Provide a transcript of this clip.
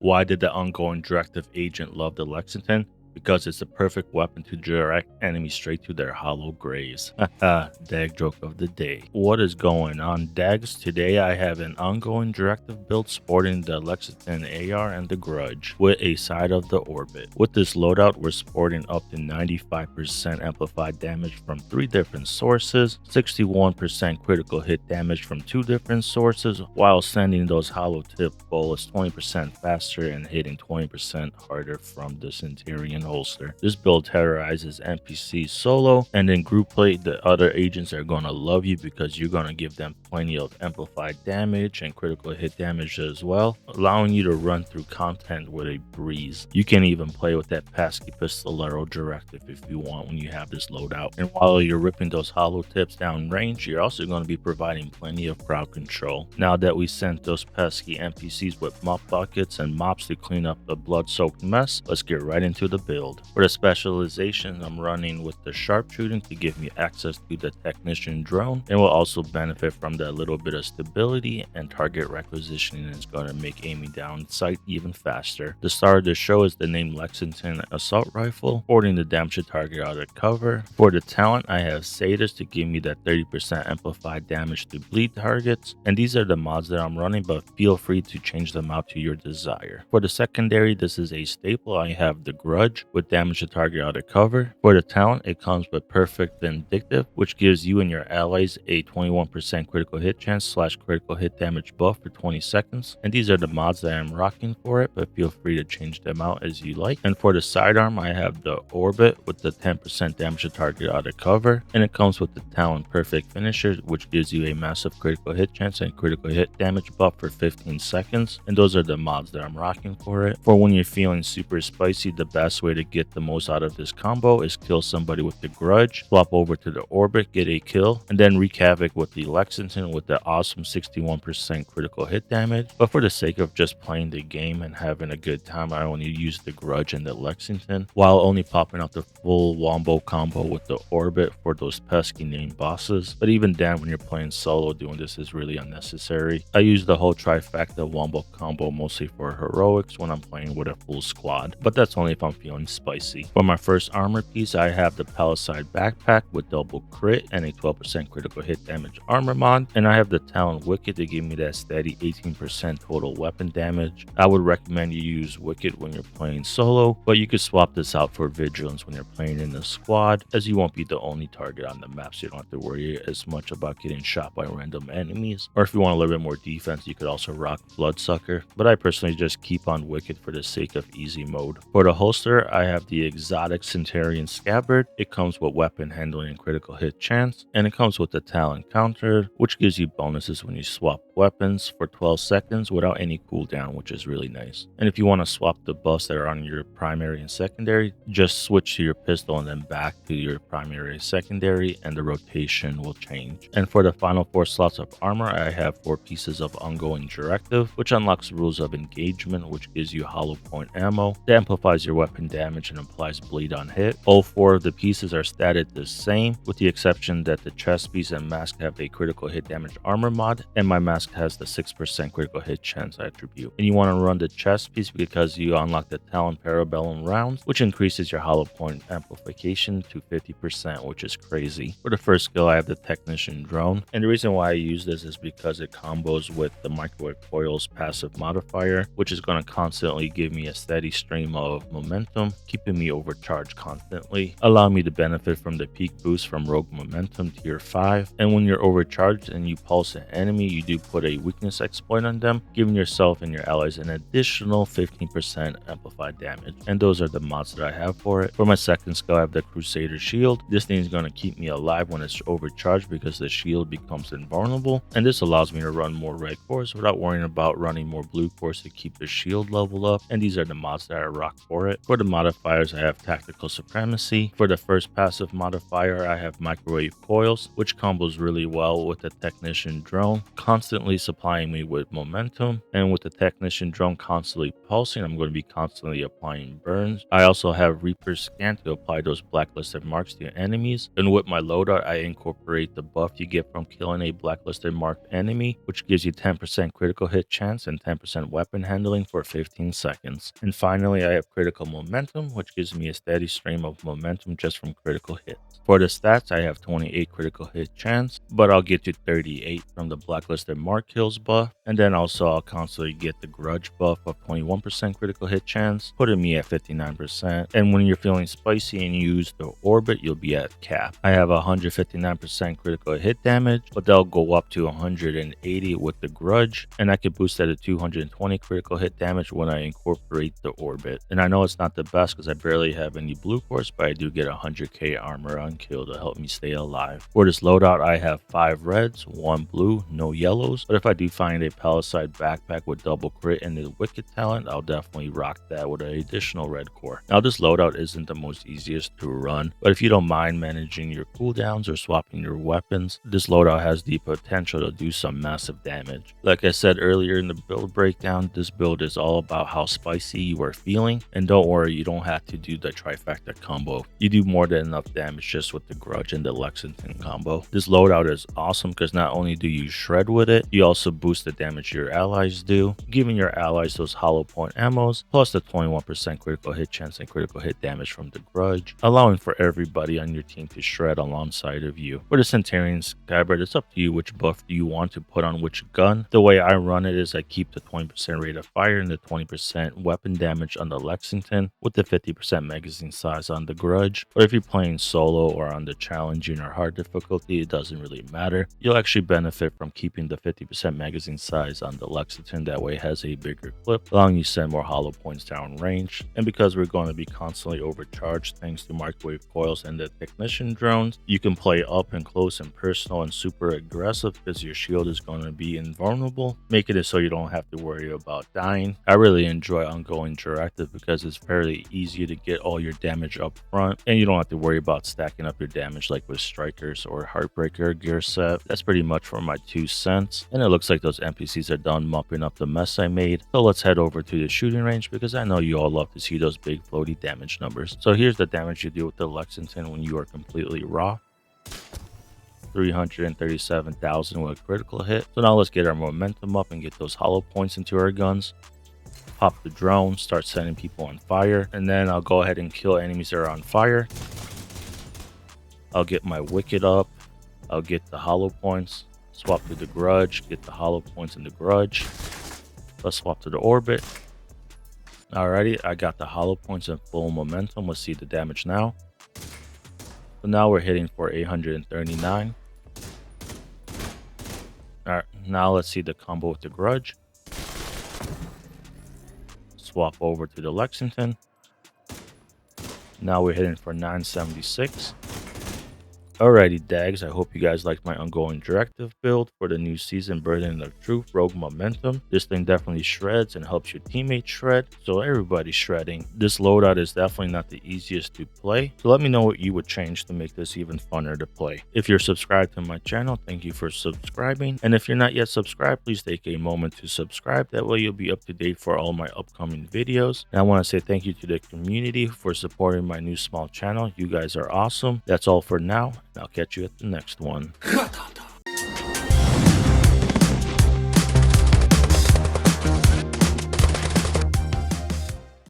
Why did the ongoing directive agent love the Lexington? Because it's the perfect weapon to direct enemies straight to their hollow graves. Haha, d.a.g joke of the day. What is going on, d.a.gs? Today I have an ongoing directive build sporting the Lexington AR and the Grudge with a side of the orbit. With this loadout, we're sporting up to 95% amplified damage from 3 different sources, 61% critical hit damage from 2 different sources, while sending those hollow tip bullets 20% faster and hitting 20% harder from the Centurion holster. This build terrorizes NPCs solo, and in group play, the other agents are going to love you because you're going to give them plenty of amplified damage and critical hit damage as well, allowing you to run through content with a breeze. You can even play with that pesky pistolero directive if you want when you have this loadout. And while you're ripping those hollow tips down range, you're also going to be providing plenty of crowd control. Now that we sent those pesky NPCs with mop buckets and mops to clean up the blood-soaked mess, let's get right into the build. For the specialization, I'm running with the sharpshooting to give me access to the technician drone, and will also benefit from that little bit of stability, and target requisitioning is going to make aiming down sight even faster. The star of the show is the name Lexington assault rifle, forwarding the damage to target out of cover. For the talent, I have Satyrs to give me that 30% amplified damage to bleed targets, and these are the mods that I'm running, but feel free to change them out to your desire. For the secondary, this is a staple. I have the Grudge with damage to target out of cover. For the talent, it comes with perfect Vindictive, which gives you and your allies a 21% critical hit chance / critical hit damage buff for 20 seconds. And these are the mods that I'm rocking for it, but feel free to change them out as you like. And for the sidearm, I have the Orbit with the 10% damage to target out of cover, and it comes with the talent Perfect Finisher, which gives you a massive critical hit chance and critical hit damage buff for 15 seconds. And those are the mods that I'm rocking for it. For when you're feeling super spicy, the best way to get the most out of this combo is kill somebody with the Grudge, swap over to the Orbit, get a kill, and then wreak havoc with the Lexington with the awesome 61% critical hit damage. But for the sake of just playing the game and having a good time, I only use the Grudge and the Lexington, while only popping out the full wombo combo with the Orbit for those pesky named bosses. But even then, when you're playing solo, doing this is really unnecessary. I use the whole trifecta wombo combo mostly for heroics when I'm playing with a full squad, but that's only if I'm feeling spicy. For my first armor piece, I have the Palisade backpack with double crit and a 12% critical hit damage armor mod, and I have the Talon Wicked to give me that steady 18% total weapon damage. I would recommend you use Wicked when you're playing solo, but you could swap this out for Vigilance when you're playing in a squad, as you won't be the only target on the map, so you don't have to worry as much about getting shot by random enemies. Or if you want a little bit more defense, you could also rock Bloodsucker, but I personally just keep on Wicked for the sake of easy mode. For the holster, I have the exotic Centurion Scabbard. It comes with weapon handling and critical hit chance, and it comes with the talent counter, which gives you bonuses when you swap weapons for 12 seconds without any cooldown, which is really nice. And if you want to swap the buffs that are on your primary and secondary, just switch to your pistol and then back to your primary and secondary, and the rotation will change. And for the final 4 slots of armor, I have 4 pieces of Ongoing Directive, which unlocks Rules of Engagement, which gives you hollow point ammo that amplifies your weapon damage and applies bleed on hit. All 4 of the pieces are statted the same, with the exception that the chest piece and mask have a critical hit damage armor mod, and my mask has the 6% critical hit chance attribute. And you want to run the chest piece because you unlock the Talon Parabellum rounds, which increases your hollow point amplification to 50%, which is crazy. For the first skill, I have the Technician Drone, and the reason why I use this is because it combos with the Microwave Coils passive modifier, which is going to constantly give me a steady stream of momentum, keeping me overcharged constantly, allowing me to benefit from the peak boost from Rogue Momentum tier 5. And when you're overcharged and you pulse an enemy, you do put a weakness exploit on them, giving yourself and your allies an additional 15% amplified damage. And those are the mods that I have for it. For my second skill, I have the Crusader Shield. This thing is going to keep me alive when it's overcharged because the shield becomes invulnerable, and this allows me to run more red cores without worrying about running more blue cores to keep the shield level up, and these are the mods that I rock for it. For the modifiers, I have Tactical Supremacy. For the first passive modifier, I have Microwave Coils, which combos really well with the technician drone constantly supplying me with momentum, and with the technician drone constantly pulsing, I'm going to be constantly applying burns. I also have Reaper scan to apply those blacklisted marks to enemies, and with my loadout I incorporate the buff you get from killing a blacklisted marked enemy, which gives you 10% critical hit chance and 10% weapon handling for 15 seconds. And finally, I have critical momentum, which gives me a steady stream of momentum just from critical hits. For the stats, I have 28 critical hit chance, but I'll get to 38 from the blacklisted mark kills buff, and then also I'll constantly get the grudge buff of 21% critical hit chance, putting me at 59%. And when you're feeling spicy and you use the orbit, you'll be at cap. I have 159% critical hit damage, but they'll go up to 180 with the grudge, and I can boost that to 220 critical hit damage when I incorporate the orbit. And I know it's not the best because I barely have any blue cores, but I do get 100k armor on kill to help me stay alive. For this loadout, I have 5 reds, 1 blue, no yellows, but if I do find a Palisade backpack with double crit and the wicked talent, I'll definitely rock that with an additional red core. Now this loadout isn't the most easiest to run, but if you don't mind managing your cooldowns or swapping your weapons, this loadout has the potential to do some massive damage. Like I said earlier in the build breakdown, this build is all about how spicy you are feeling, and don't worry, you don't have to do the trifecta combo. You do more than enough damage just with the grudge and the Lexington combo. This loadout is awesome because not only do you shred with it, you also boost the damage your allies do, giving your allies those hollow point ammos, plus the 21% critical hit chance and critical hit damage from the grudge, allowing for everybody on your team to shred alongside of you. For the Centurion Skybird, it's up to you which buff do you want to put on which gun. The way I run it is I keep the 20% rate of fire and the 20% weapon damage on the Lexington with the 50% magazine size on the grudge. But if you're playing solo or on the challenging or hard difficulty, it doesn't really matter. You'll actually benefit from keeping the 50% magazine size on the Lexington, that way it has a bigger clip, allowing you to send more hollow points down range. And because we're going to be constantly overcharged thanks to microwave coils and the technician drones, you can play up and close and personal and super aggressive because your shield is going to be invulnerable, making it so you don't have to worry about dying. I really enjoy Ongoing Directive because it's fairly easy to get all your damage up front, and you don't have to worry about stacking up your damage like with Strikers or Heartbreaker gear set. That's pretty much for my 2 cents, and it looks like those NPCs are done mopping up the mess I made. So let's head over to the shooting range because I know you all love to see those big floaty damage numbers. So here's the damage you do with the Lexington when you are completely raw. 337,000 with a critical hit. So now let's get our momentum up and get those hollow points into our guns. Pop the drone, start setting people on fire, and then I'll go ahead and kill enemies that are on fire. I'll get my wicked up, I'll get the hollow points, swap to the grudge, get the hollow points in the grudge. Let's swap to the orbit. Alrighty, I got the hollow points and full momentum. Let's see the damage now. So now we're hitting for 839. Alright, now let's see the combo with the grudge. Swap over to the Lexington. Now we're hitting for 976. Alrighty, Dags, I hope you guys liked my ongoing directive build for the new season, Burden of Truth, Rogue Momentum. This thing definitely shreds and helps your teammates shred, so everybody's shredding. This loadout is definitely not the easiest to play, so let me know what you would change to make this even funner to play. If you're subscribed to my channel, thank you for subscribing, and if you're not yet subscribed, please take a moment to subscribe. That way you'll be up to date for all my upcoming videos. And I want to say thank you to the community for supporting my new small channel. You guys are awesome. That's all for now. I'll catch you at the next one.